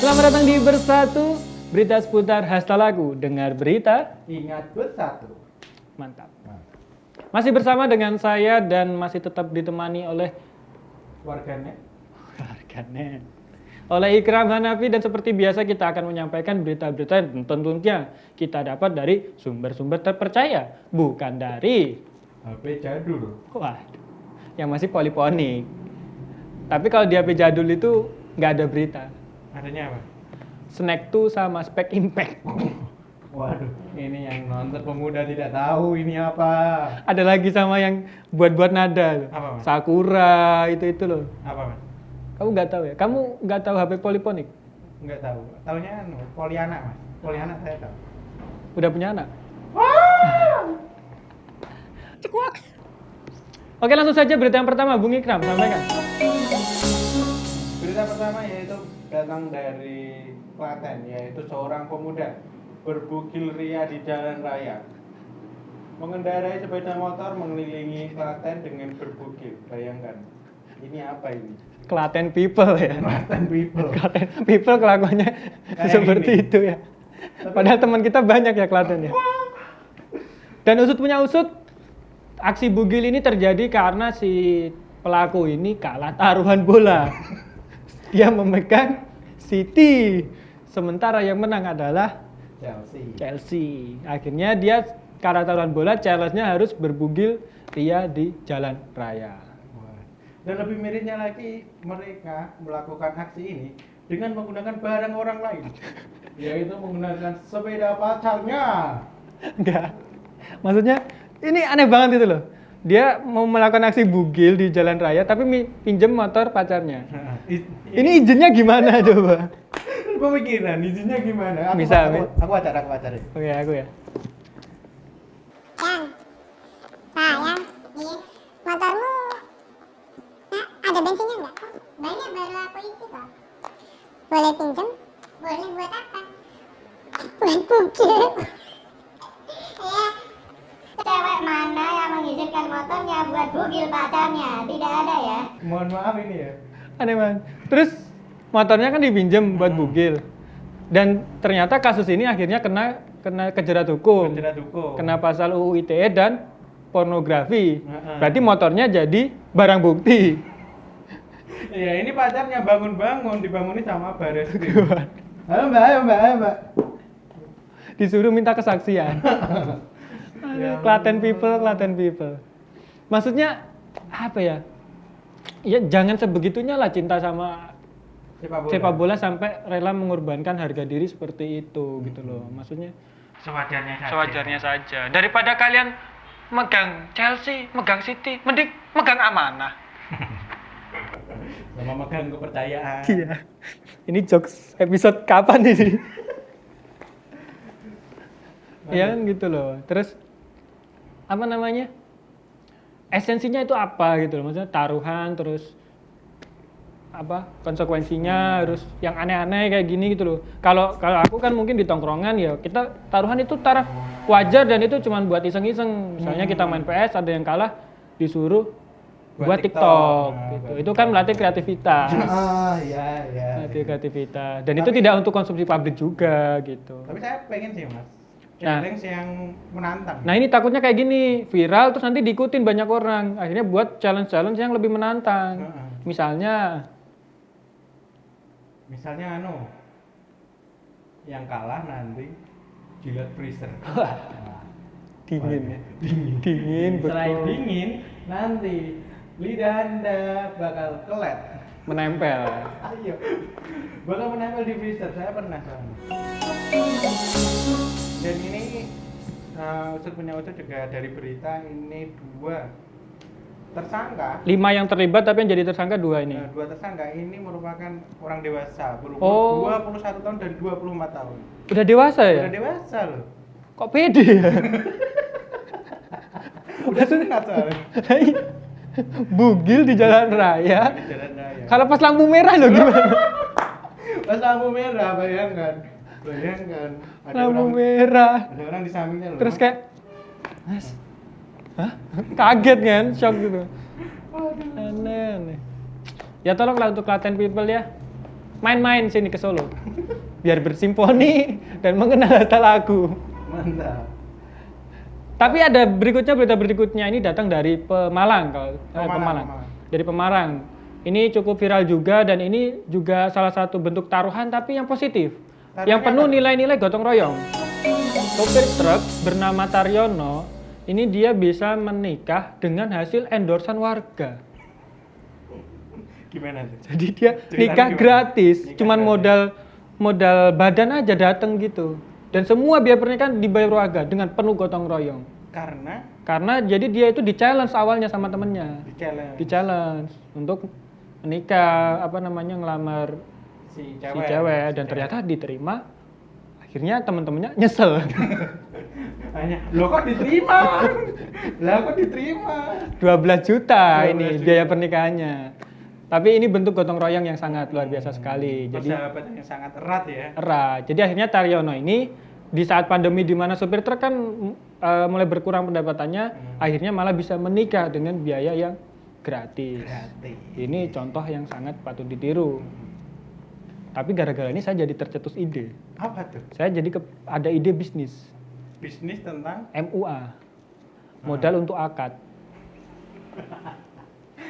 Selamat datang di Bersatu, berita seputar hasta lagu. Dengar berita, Ingat bersatu. mantap. Masih bersama dengan saya dan masih tetap ditemani oleh Warganet. oleh Ikram Hanafi, dan seperti biasa kita akan menyampaikan berita-berita yang tentunya kita dapat dari sumber-sumber terpercaya, bukan dari HP jadul. yang masih poliponik. Tapi kalau di HP jadul itu nggak ada berita. Adanya apa? Snack 2 sama Spek Impact. Waduh, ini yang nonton pemuda tidak tahu ini apa. Ada lagi sama yang buat-buat nada. Apa, Mas? Sakura, itu loh. Apa, Mas? Kamu nggak tahu ya? Kamu nggak tahu HP poliponik? Enggak tahu. Taunya Poliana, Mas. Poliana saya tahu. Udah punya anak? Cekuak. Oke, langsung saja berita yang pertama, Bung Ikram, sampaikan. Berita pertama yaitu datang dari Klaten, yaitu seorang pemuda berbugil ria di jalan raya. Mengendarai sepeda motor mengelilingi Klaten dengan berbugil. Bayangkan, ini apa ini? Klaten people ya. Klaten people. Klaten people kelakuannya Kayak seperti gini. itu ya. Padahal teman kita banyak ya Klaten ya. Dan usut punya usut, aksi bugil ini terjadi karena si pelaku ini kalah taruhan bola. Dia memegang City, sementara yang menang adalah Chelsea. Akhirnya dia kalah taruhan bola, challenge-nya harus berbugil ria di jalan raya. Dan lebih mirisnya lagi, mereka melakukan aksi ini dengan menggunakan barang orang lain, yaitu menggunakan sepeda pacarnya. Enggak. Maksudnya ini aneh banget itu loh. Dia mau melakukan aksi bugil di jalan raya tapi pinjem motor pacarnya. Ini izinnya gimana coba? Pemikiran, izinnya gimana? Aku Bisa, aku pacar. Oke, aku ya. Yang, sayang, iya, motormu ada bensinnya nggak? Banyak, baru aku isi kok. Boleh pinjem? Boleh, buat apa? Buat bugil. Ya, cewek mana yang mengizinkan motornya buat bugil pacarnya? Tidak ada ya? Mohon maaf ini ya. Aneh banget. Terus motornya kan dipinjem buat bugil. Dan ternyata kasus ini akhirnya kena kejerat hukum. Penjerat hukum. Kena pasal UU ITE dan pornografi. Heeh. Berarti motornya jadi barang bukti. Iya, ini pacarnya bangun-bangun dibangunin sama baris krim. Ayo mbak. Disuruh minta kesaksian. Ya Klaten people. Maksudnya apa ya? Ya jangan sebegitunya lah cinta sama sepak bola sampai rela mengorbankan harga diri seperti itu gitu loh. Maksudnya sewajarnya saja. Daripada kalian megang Chelsea, megang City, mending megang amanah. sama megang kepercayaan. Iya. Ini jokes episode kapan ini? Ya kan gitu loh. Terus apa namanya? Esensinya itu apa gitu loh. Maksudnya taruhan, terus apa konsekuensinya harus yang aneh-aneh kayak gini gitu loh. Kalau aku kan mungkin di tongkrongan ya kita taruhan itu taraf wajar dan itu cuma buat iseng-iseng. Misalnya kita main PS ada yang kalah disuruh buat TikTok gitu. Itu kan melatih kreativitas. Iya. Melatih kreativitas. Dan itu tidak untuk konsumsi publik juga gitu. Tapi saya pengen sih mas, Nah. challenge yang menantang. Nah ini takutnya kayak gini, viral terus nanti diikutin banyak orang. Akhirnya buat challenge-challenge yang lebih menantang. Heeh. Misalnya yang kalah nanti jilat freezer. dingin ya. Dingin Selain betul. dingin, nanti lidah anda bakal kelet. Menempel. Ayo, bakal menempel di freezer. Saya pernah soalnya. Dan ini usut punya usut juga dari berita ini 2 tersangka. 5 yang terlibat tapi yang jadi tersangka 2 ini. 2 tersangka ini merupakan orang dewasa berumur Oh. 21 tahun dan 24 tahun. Udah dewasa ya? Udah dewasa loh. Kok pede ya? Udah sunat soalnya. Bugil di jalan raya. Di jalan raya. Kalau pas lampu merah loh gimana? Pas lampu merah, bayangkan. Lampu merah. Ada orang di sampingnya loh. Terus kayak, Mas, hah? Kaget kan, shock gitu. Aneh. Ya tolonglah untuk Klaten people ya. main-main sini ke Solo. Biar bersimfoni dan mengenal data lagu. Mantap. Tapi ada berita berikutnya ini datang dari Pemalang kalau Pemalang. Dari Pemarang. Ini cukup viral juga dan ini juga salah satu bentuk taruhan tapi yang positif. Taruhannya yang penuh apa? nilai-nilai gotong royong. Sopir truk bernama Taryono, ini dia bisa menikah dengan hasil endorsan warga. Gimana tuh? Jadi dia Ceritanya nikah gimana? gratis, Nikah cuman gratis. modal badan aja datang gitu. Dan semua biaya pernikahan dibayar warga dengan penuh gotong royong. Karena jadi dia itu di-challenge awalnya sama temennya. Di-challenge untuk menikah, ngelamar si si cewek dan ternyata diterima. Akhirnya teman-temannya nyesel. hanya lo kok diterima. Lah kok diterima. 12 juta 12 ini juta. biaya pernikahannya. Tapi ini bentuk gotong royong yang sangat luar biasa sekali. Jadi Persahabatan yang sangat erat ya. erat. Jadi akhirnya Taryono ini di saat pandemi di mana sopir truk kan mulai berkurang pendapatannya, akhirnya malah bisa menikah dengan biaya yang gratis. Ini contoh yang sangat patut ditiru. Tapi gara-gara ini saya jadi tercetus ide. Apa tuh? Saya jadi ada ide bisnis Bisnis tentang MUA, modal untuk akad.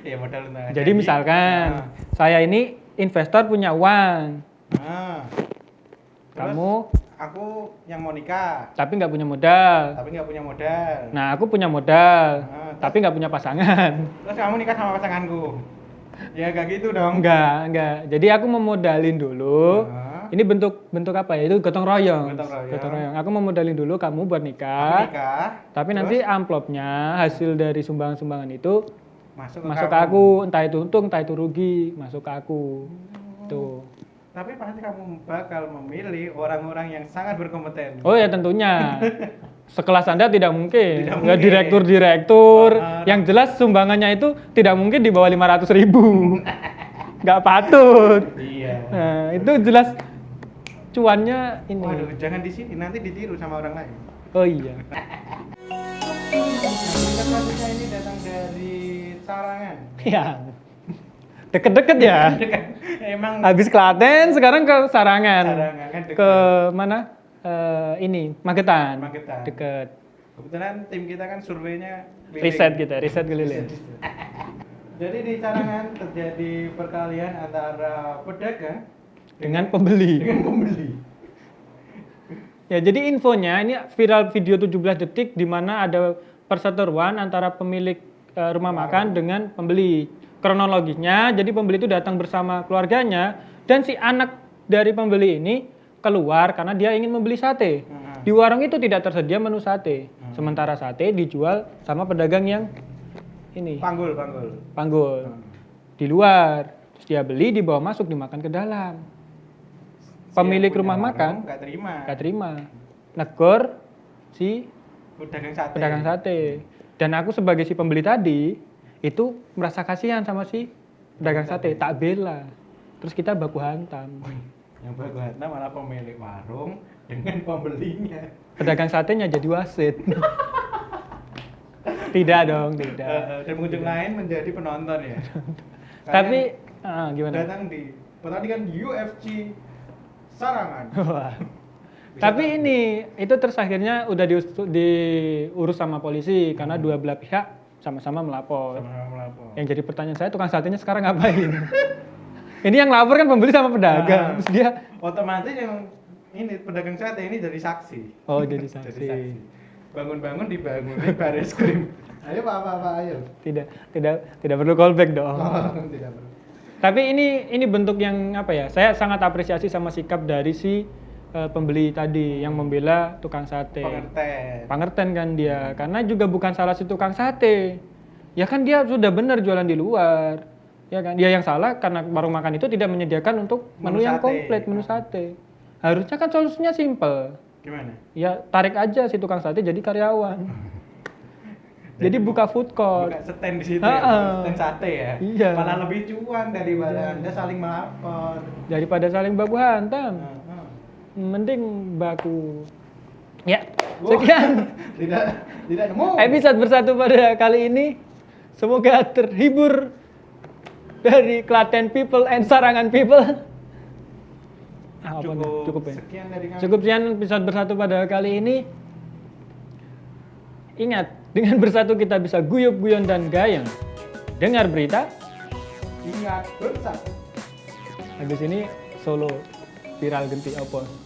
ya modal tentang Jadi misalkan saya ini investor punya uang, Terus kamu aku yang mau nikah tapi nggak punya modal. tapi nggak punya modal. Nah aku punya modal, Terus- tapi nggak punya pasangan. Terus kamu nikah sama pasanganku. Ya gak gitu dong. Enggak. Jadi aku memodalin dulu. Nah. Ini bentuk apa ya? Itu gotong royong. Gotong royong. Aku memodalin dulu kamu buat Aku nikah. nikah. Tapi terus nanti amplopnya hasil dari sumbangan-sumbangan itu masuk masuk ke kamu. aku, entah itu untung, entah itu rugi, masuk ke aku. Tuh. Tapi pasti kamu bakal memilih orang-orang yang sangat berkompeten. Oh ya tentunya. Sekelas Anda tidak mungkin. Tidak Nggak mungkin. direktur. Ah, Yang jelas sumbangannya itu tidak mungkin di bawah 500.000. Nggak patut. Iya. Nah, itu jelas cuannya ini. Waduh, jangan di sini, nanti ditiru sama orang lain. Oh iya. Berita selanjutnya ini datang dari Sarangan. Ya. Deket-deket ya. Emang Habis Klaten, sekarang ke Sarangan. Sarangan kan dekat. Ke mana? Ini Magetan. Magetan. Deket. Kebetulan tim kita kan surveinya keliling. Riset keliling. Jadi di Sarangan terjadi perkalian antara pedagang Dengan pembeli. dengan pembeli. Ya, jadi infonya ini viral video 17 detik di mana ada perseteruan antara pemilik rumah makan dengan pembeli. Kronologisnya, jadi pembeli itu datang bersama keluarganya dan si anak dari pembeli ini keluar karena dia ingin membeli sate. Di warung itu tidak tersedia menu sate. Sementara sate dijual sama pedagang yang ini, Panggul. panggul. Di luar. Terus dia beli, dibawa masuk, dimakan ke dalam. Pemilik Yang punya rumah warung makan nggak terima. gak terima, negor si Pedagang sate. pedagang sate. Dan aku sebagai si pembeli tadi itu merasa kasihan sama si pedagang sate, tak bela. Terus kita baku hantam. Yang berguna malah pemilik warung dengan pembelinya. Pedagang satenya jadi wasit. Tidak dong, tidak. Dan pengunjung lain menjadi penonton ya. Tapi gimana? Datang di pertandingan UFC Sarangan. Wah. Tapi ini itu terus akhirnya udah diurus sama polisi karena dua belah pihak sama-sama melapor. Sama-sama melapor. Yang jadi pertanyaan saya, tukang satenya sekarang ngapain? Ini yang lapor kan pembeli sama pedagang. Terus dia Otomatis yang ini pedagang sate ini jadi saksi. oh jadi Jadi saksi. saksi. Bangun-bangun dibangun di baris krim. Ayo Pak, ayo. Tidak perlu callback dong. Tidak perlu. Tapi ini bentuk yang apa ya? Saya sangat apresiasi sama sikap dari si pembeli tadi yang membela tukang sate. Pengertian. Pangerten kan dia, karena juga bukan salah si tukang sate. Ya kan dia sudah benar jualan di luar. Ya kan? Dia yang salah karena warung makan itu tidak menyediakan untuk menu yang Sate. komplit, menu sate. Harusnya kan solusinya simple. Gimana? Ya tarik aja si tukang sate jadi karyawan. Jadi buka food court. Buka stand di situ Ah, ya, ah. stand sate ya. Iya. Malah lebih cuan daripada Anda saling melapor. Daripada saling baku hantam. Ah. Mending baku. Ya, Wah. sekian Tidak nemu. episode bersatu pada kali ini. Semoga terhibur dari Klaten people and Sarangan people. Ah, apa nih? Cukup ya. Sekian dari kami. Cukup sekian episode bersatu pada kali ini. Ingat, dengan bersatu kita bisa guyup, guyon, dan gayeng. Dengar berita. Ingat bersatu. Habis ini solo viral genti apa?